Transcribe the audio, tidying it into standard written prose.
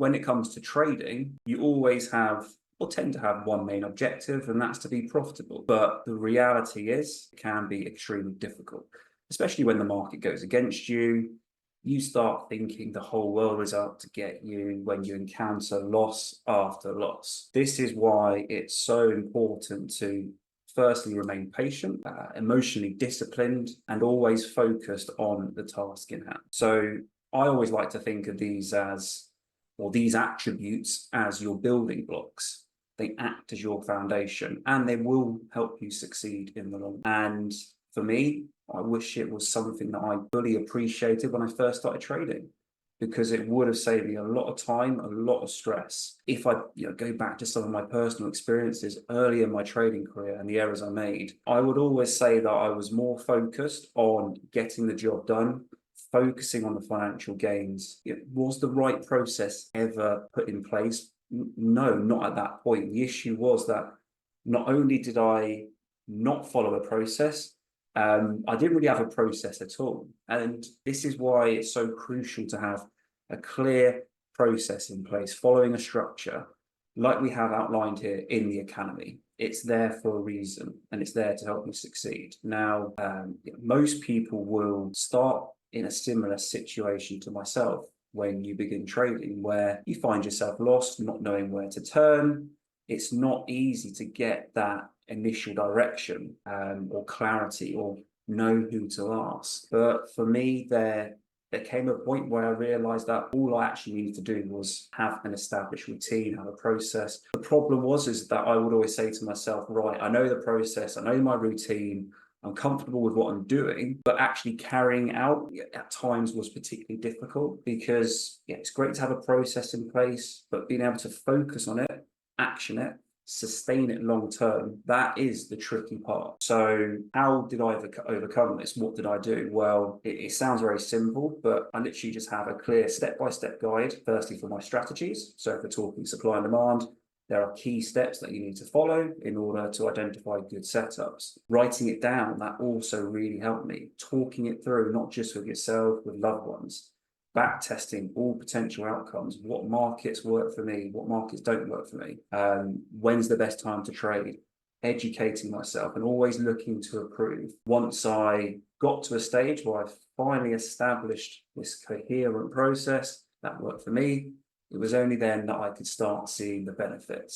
when it comes to trading, you always have or tend to have one main objective, and that's to be profitable. But the reality is, it can be extremely difficult, especially when the market goes against you. You start thinking the whole world is out to get you when you encounter loss after loss. This is why it's so important to firstly remain patient, emotionally disciplined, and always focused on the task in hand. So I always like to think of these as, or these attributes as, your building blocks. They act as your foundation, and they will help you succeed in the long run. And for me, I wish it was something that I fully appreciated when I first started trading, because it would have saved me a lot of time, a lot of stress. If I go back to some of my personal experiences early in my trading career and the errors I made, I would always say that I was more focused on getting the job done, focusing on the financial gains. Was the right process ever put in place? No, not at that point. The issue was that not only did I not follow a process, I didn't really have a process at all. And this is why it's so crucial to have a clear process in place, following a structure like we have outlined here in the Academy. It's there for a reason, and it's there to help you succeed. Now, most people will start in a similar situation to myself when you begin trading, where you find yourself lost, not knowing where to turn. It's not easy to get that initial direction or clarity, or know who to ask. But for me, there came a point where I realized that all I actually needed to do was have an established routine, have a process. The problem is that I would always say to myself, right, I know the process, I know my routine, I'm comfortable with what I'm doing, but actually carrying out at times was particularly difficult, because it's great to have a process in place, but being able to focus on it, action it, sustain it long term, that is the tricky part. So how did I overcome this? What did I do? Well, it sounds very simple, but I literally just have a clear step-by-step guide, firstly for my strategies. So if we're talking supply and demand, there are key steps that you need to follow in order to identify good setups. Writing it down, that also really helped me. Talking it through, not just with yourself, with loved ones. Back testing all potential outcomes. What markets work for me? What markets don't work for me? When's the best time to trade? Educating myself and always looking to improve. Once I got to a stage where I finally established this coherent process that worked for me, it was only then that I could start seeing the benefits.